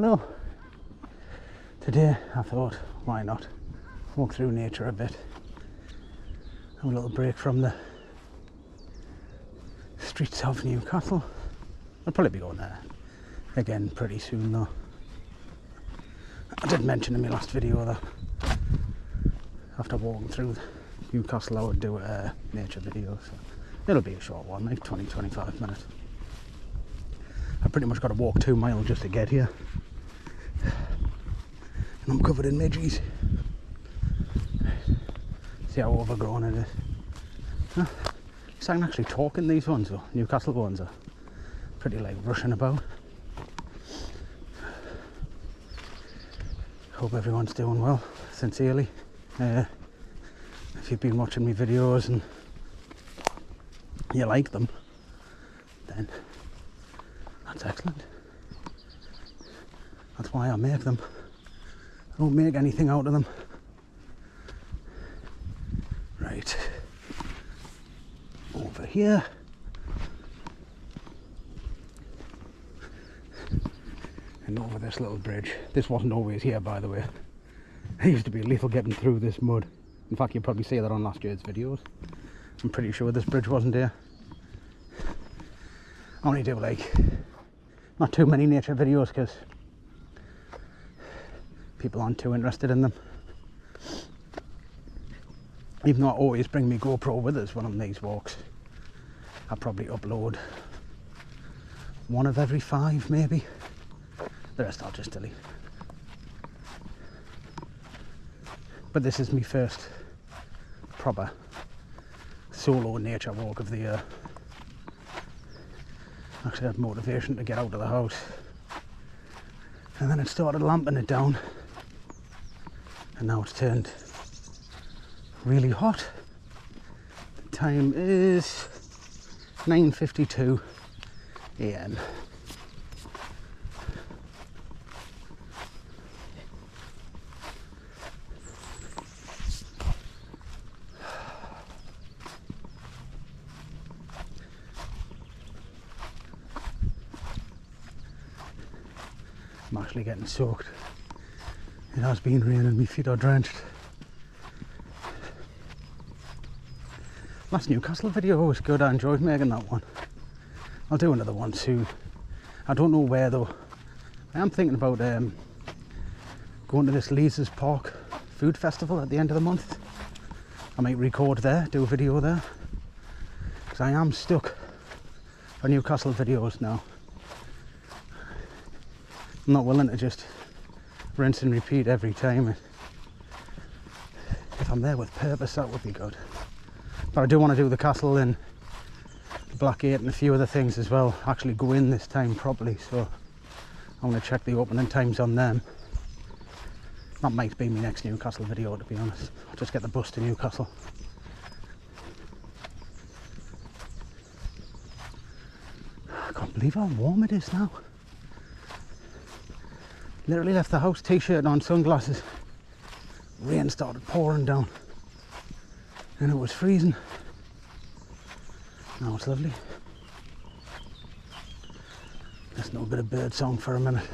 Well, today I thought, why not walk through nature a bit, have a little break from the streets of Newcastle. I'll probably be going there again pretty soon though. I did mention in my last video that after walking through Newcastle I would do a nature video, so it'll be a short one, like 20-25 minutes. I pretty much got to walk 2 miles just to get here, and I'm covered in midges. See how overgrown it is. Huh? So I can actually talk in these ones though. Newcastle ones are pretty like rushing about. Hope everyone's doing well, sincerely. If you've been watching my videos and you like them, then that's excellent. That's why I make them. I don't make anything out of them. Right. Over here. And over this little bridge. This wasn't always here, by the way. It used to be lethal getting through this mud. In fact, you'll probably see that on last year's videos. I'm pretty sure this bridge wasn't here. I only do like not too many nature videos because people aren't too interested in them. Even though I always bring my GoPro with us when I'm on these walks, I probably upload 1 of every 5 maybe. The rest I'll just delete. But this is my first proper solo nature walk of the year. Actually had motivation to get out of the house, and then it started lamping it down, and now it's turned really hot. The time is 9:52 AM. I'm actually getting soaked. It has been raining, my feet are drenched. Last Newcastle video was good, I enjoyed making that one. I'll do another one soon. I don't know where though. I am thinking about going to this Lees's Park food festival at the end of the month. I might record there, do a video there. Because I am stuck for Newcastle videos now. I'm not willing to just rinse and repeat every time. If I'm there with purpose, that would be good. But I do want to do the castle and Blackgate and a few other things as well. Actually go in this time properly, so I want to check the opening times on them. That might be my next Newcastle video, to be honest. I'll just get the bus to Newcastle. I can't believe how warm it is now. Literally left the house, t-shirt on, sunglasses. Rain started pouring down and it was freezing. Now it's lovely. Listen to a bit of bird song for a minute.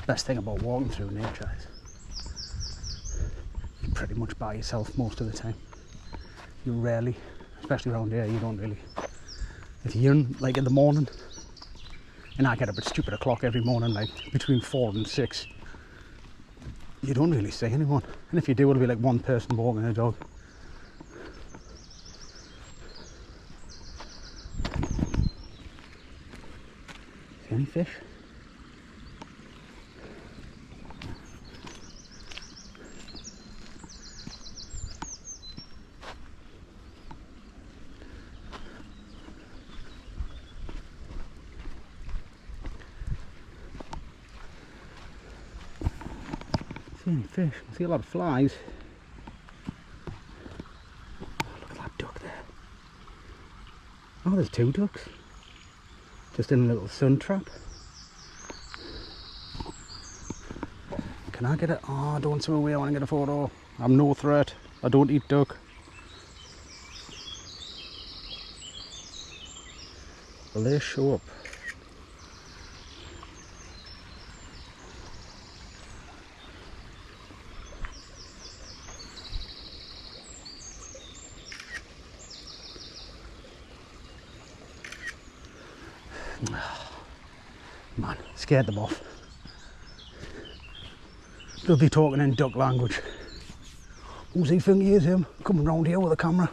Best thing about walking through nature is you're pretty much by yourself most of the time. You rarely, especially around here, you don't really. If you're in, like in the morning, and I get up at stupid o'clock every morning, like between 4 and 6, you don't really see anyone. And if you do, it'll be like one person walking a dog. See any fish? See any fish? I see a lot of flies. Oh, look at that duck there. Oh, there's 2 ducks. Just in a little sun trap. Can I get it? Oh, don't swim away, I want to get a photo. I'm no threat. I don't eat duck. Will they show up? Man, scared them off. They'll be talking in duck language. Who's he think he is, him? Coming round here with a camera.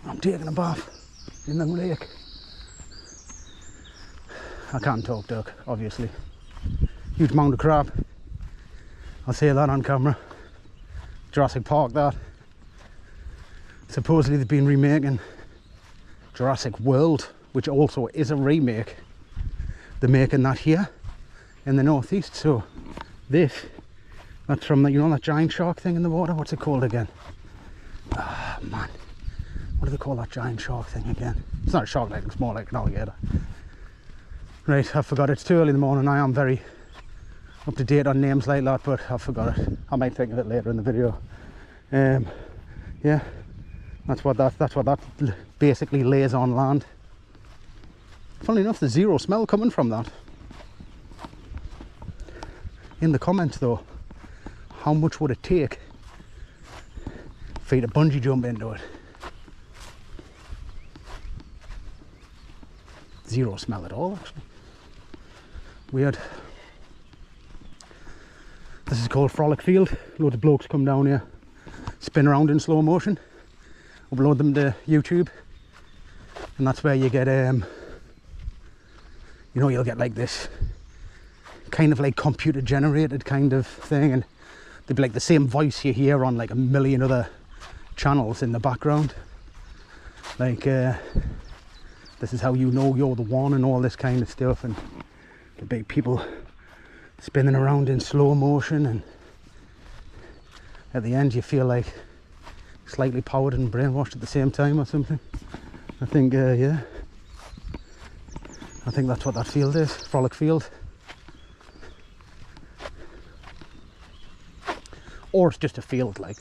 I'm taking a bath in the lake. I can't talk duck, obviously. Huge mound of crab. I'll say that on camera. Jurassic Park, that. Supposedly they've been remaking Jurassic World, which also is a remake. They're making that here in the northeast. So this, that's from the, you know, that giant shark thing in the water. What's it called again? Ah, man, what do they call that giant shark thing again? It's not a shark, like it's more like an alligator. Right, I forgot. It's too early in the morning. I am very up to date on names like that, but I forgot it. I might think of it later in the video. Yeah, that's what that basically lays on land. Funnily enough, there's zero smell coming from that. In the comments though, how much would it take for you to bungee jump into it? Zero smell at all, actually. Weird. This is called Frolic Field. Loads of blokes come down here, spin around in slow motion, upload them to YouTube, and that's where you get you know, you'll get like this kind of like computer generated kind of thing, and they'd be like the same voice you hear on like a million other channels in the background, like this is how you know you're the one, and all this kind of stuff, and the big people spinning around in slow motion, and at the end you feel like slightly powered and brainwashed at the same time or something. I think yeah, I think that's what that field is, Frolic Field. Or it's just a field, like.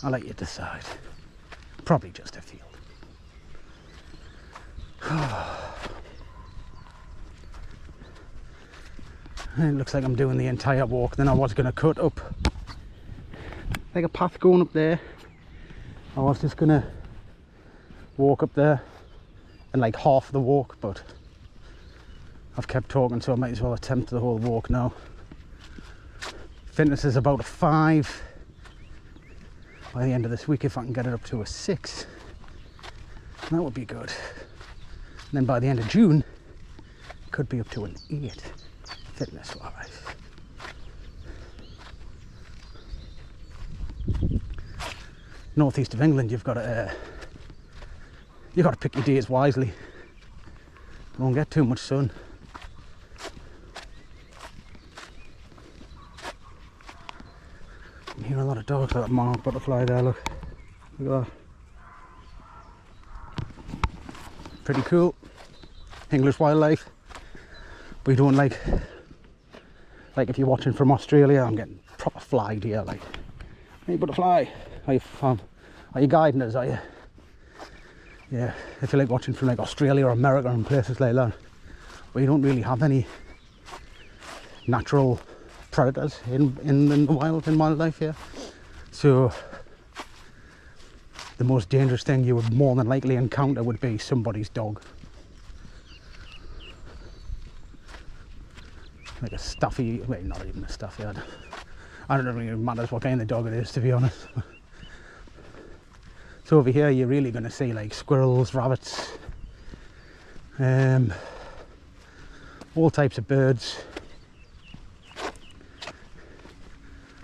I'll let you decide. Probably just a field. It looks like I'm doing the entire walk. Then I was going to cut up like a path going up there. I was just going to walk up there and like half the walk, but I've kept talking, so I might as well attempt the whole walk now. Fitness is about a 5 by the end of this week. If I can get it up to a 6, that would be good. And then by the end of June, could be up to an 8 fitness wise. Northeast of England, you've got to pick your days wisely. Don't get too much sun. I'm hearing a lot of dogs, like that monarch butterfly there, look at that. Pretty cool. English wildlife. But you don't like if you're watching from Australia, I'm getting proper flagged here, like, hey butterfly, are you guiding us, are you? Yeah, if you like watching from like Australia or America and places like that, where you don't really have any natural predators in the wild, in wildlife here. So the most dangerous thing you would more than likely encounter would be somebody's dog. Like a staffy, well, not even a staffy, I don't really matter what kind of dog it is, to be honest. So over here you're really going to see like squirrels, rabbits, all types of birds.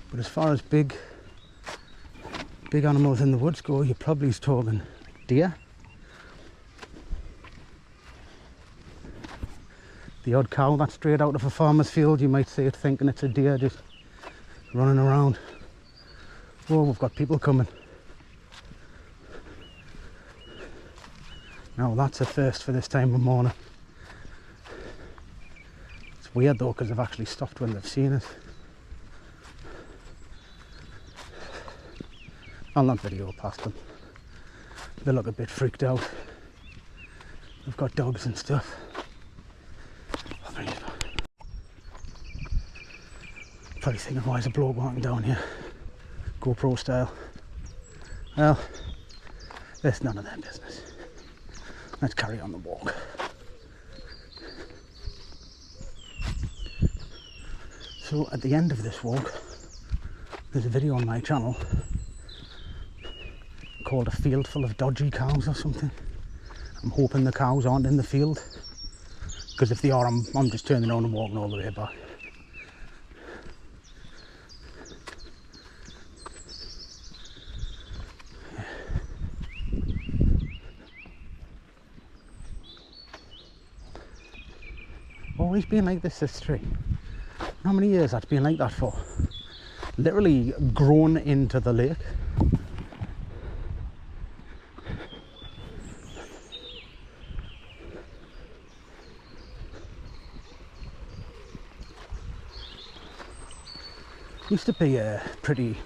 But as far as big animals in the woods go, you're probably talking deer. The odd cow that's straight out of a farmer's field, you might see it thinking it's a deer just running around. Oh, we've got people coming. Now that's a first for this time of morning. It's weird though, because they've actually stopped when they've seen us. I'll not video past them. They look a bit freaked out. They've got dogs and stuff. Probably thinking, why is a bloke walking down here? GoPro style. Well, that's none of their business. Let's carry on the walk. So at the end of this walk, there's a video on my channel called A Field Full of Dodgy Cows or something. I'm hoping the cows aren't in the field, because if they are, I'm just turning around and walking all the way back. Always been like this tree. How many years that's been like that for? Literally grown into the lake. Used to be pretty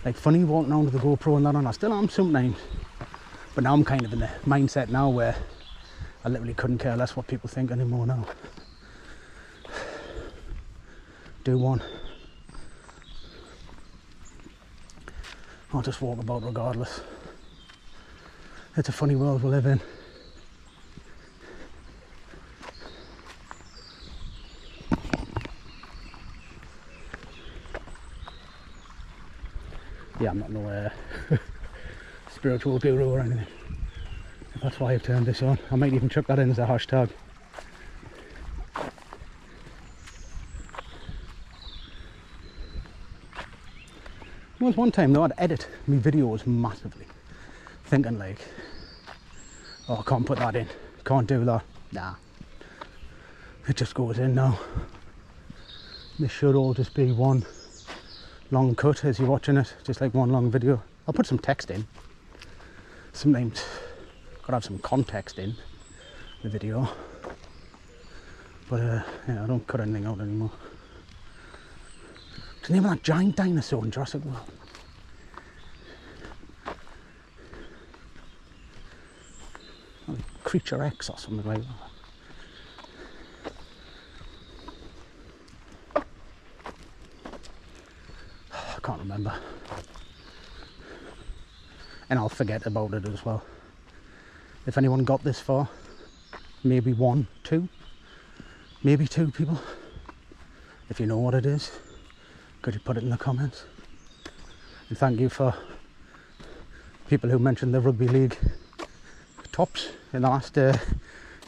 like funny walking around with the GoPro and that on. I still am sometimes, but now I'm kind of in the mindset now where I literally couldn't care less what people think anymore now. Do one. I'll just walk about regardless. It's a funny world we live in. Yeah, I'm not no spiritual guru or anything. That's why I've turned this on. I might even chuck that in as a hashtag. There was one time though, I'd edit my videos massively, thinking like, oh, I can't put that in, can't do that. Nah, it just goes in now. This should all just be one long cut as you're watching it, just like one long video. I'll put some text in. Sometimes gotta have some context in the video, but yeah, I don't cut anything out anymore. What's the name of that giant dinosaur in Jurassic World? Like Creature X or something like that. I can't remember. And I'll forget about it as well. If anyone got this far, maybe one, two, maybe two people. If you know what it is, could you put it in the comments? And thank you for people who mentioned the rugby league tops in the last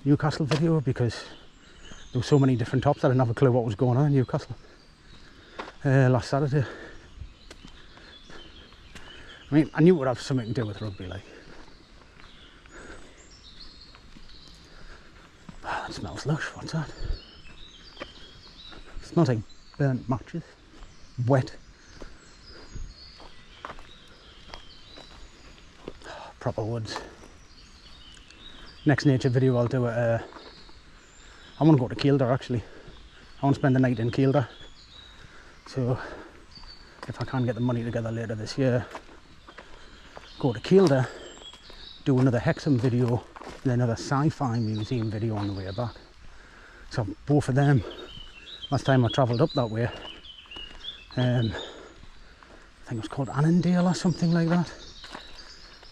Newcastle video, because there were so many different tops I didn't have a clue what was going on in Newcastle last Saturday. I mean, I knew it would have something to do with rugby, like. Oh, that smells lush. What's that? It smells like burnt matches. Wet. Oh, proper woods. Next nature video I'll do it. I want to go to Kielder actually. I want to spend the night in Kielder. So if I can get the money together later this year, go to Kielder, do another Hexham video, and then another sci-fi museum video on the way back. So both of them, last time I travelled up that way, I think it was called Annandale or something like that.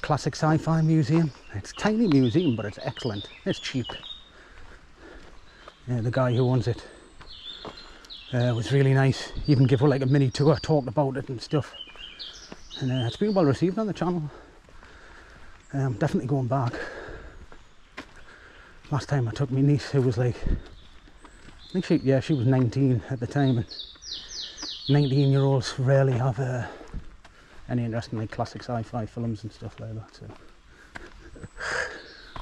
Classic sci-fi museum. It's a tiny museum, but it's excellent. It's cheap. Yeah, the guy who owns it It was really nice. Even give her like a mini tour, talked about it and stuff. And it's been well received on the channel. Definitely going back. Last time I took my niece, who was like, I think she was 19 at the time, and 19-year-olds rarely have any interest in like classic sci-fi films and stuff like that. So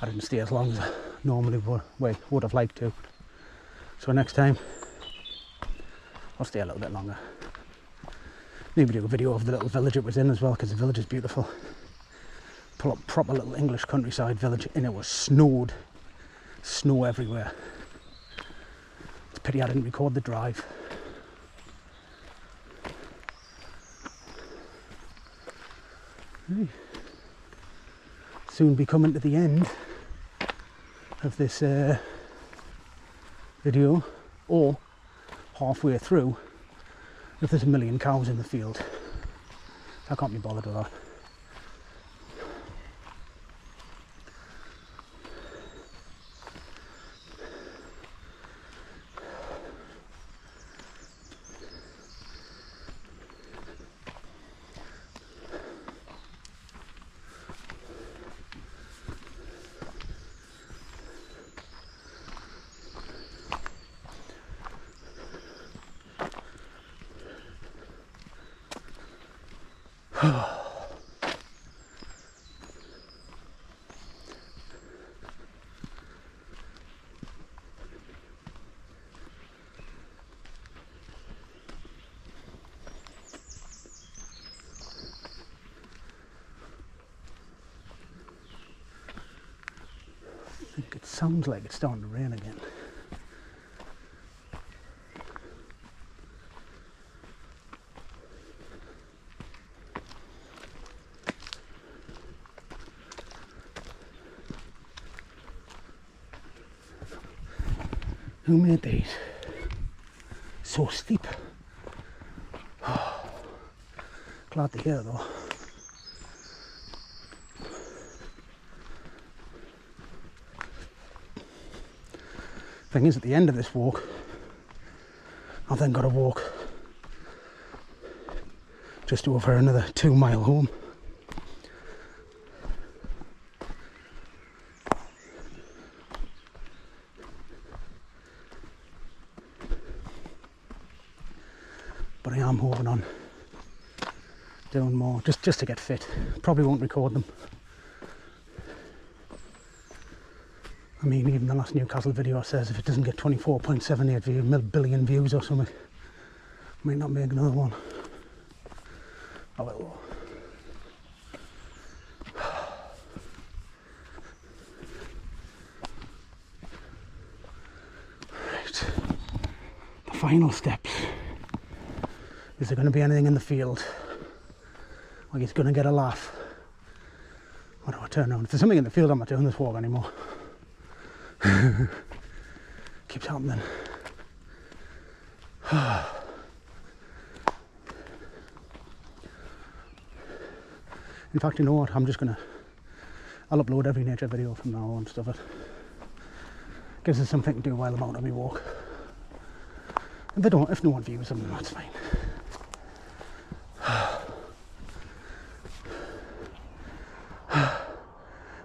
I didn't stay as long as I normally would have liked to. So next time I'll stay a little bit longer. Maybe do a video of the little village it was in as well, because the village is beautiful. Pull up proper little English countryside village, and it was snowed. Snow everywhere. It's a pity I didn't record the drive. Soon be coming to the end of this video, or halfway through if there's a million cows in the field. I can't be bothered with that. I think it sounds like it's starting to rain again. Who made these? So steep. Glad to hear though. Thing is, at the end of this walk, I've then got to walk just over another 2 mile home. But I am hoping on doing more, just to get fit. Probably won't record them. I mean, even the last Newcastle video says if it doesn't get 24.78 billion views or something, I might not make another one. I will. Right. The final steps. Is there going to be anything in the field? Like he's going to get a laugh? Or do I turn around? If there's something in the field, I'm not doing this walk anymore. Keeps happening. In fact, you know what? I'll upload every nature video from now on. Stuff it. Gives us something to do while I'm out on my walk. If no one views them, that's fine.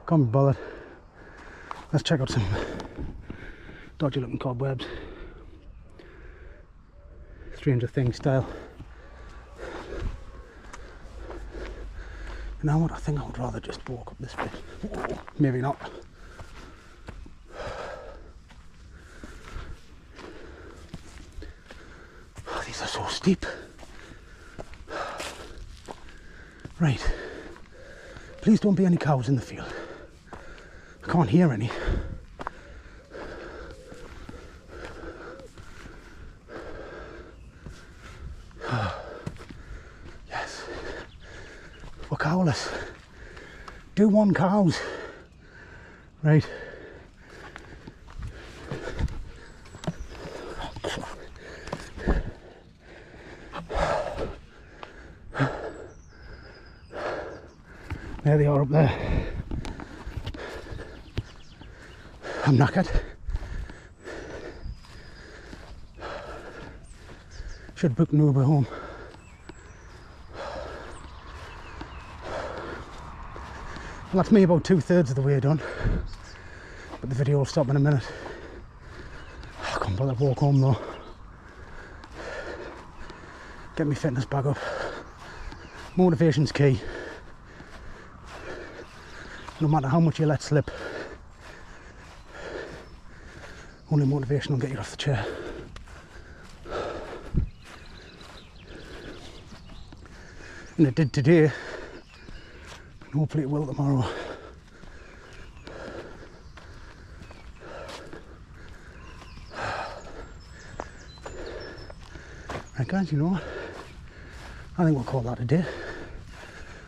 Can't be bothered. Let's check out some dodgy looking cobwebs. Stranger Things style. You know what? I think I would rather just walk up this bit. Whoa, maybe not. Oh, these are so steep. Right. Please don't be any cows in the field. I can't hear any. Yes. We're cowless. Do one cows. Right. There they are up there. I'm knackered. Should book an Uber home. Well, that's me about 2/3 of the way done, but the video will stop in a minute. I can't bother to walk home though. Get my fitness back up. Motivation's key. No matter how much you let slip, only motivation will get you off the chair. And it did today, and hopefully it will tomorrow. Right guys, you know what? I think we'll call that a day.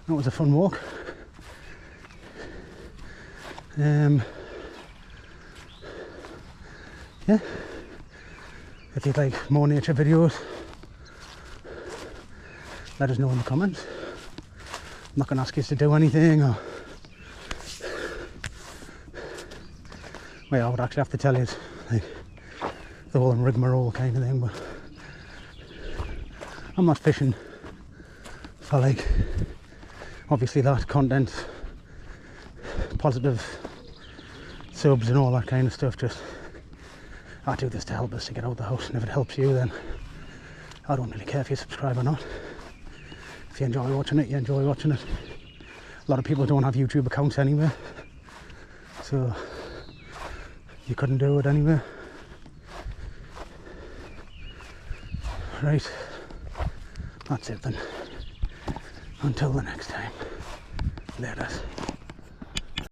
That was a fun walk. Yeah, if you'd like more nature videos, let us know in the comments. I'm not going to ask you to do anything, or well, I would actually have to tell you like the whole rigmarole kind of thing, but I'm not fishing for like obviously that content, positive subs and all that kind of stuff. Just I do this to help us to get out of the house, and if it helps you, then I don't really care if you subscribe or not. If you enjoy watching it, you enjoy watching it. A lot of people don't have YouTube accounts anyway, so you couldn't do it anyway. Right, that's it then. Until the next time, later.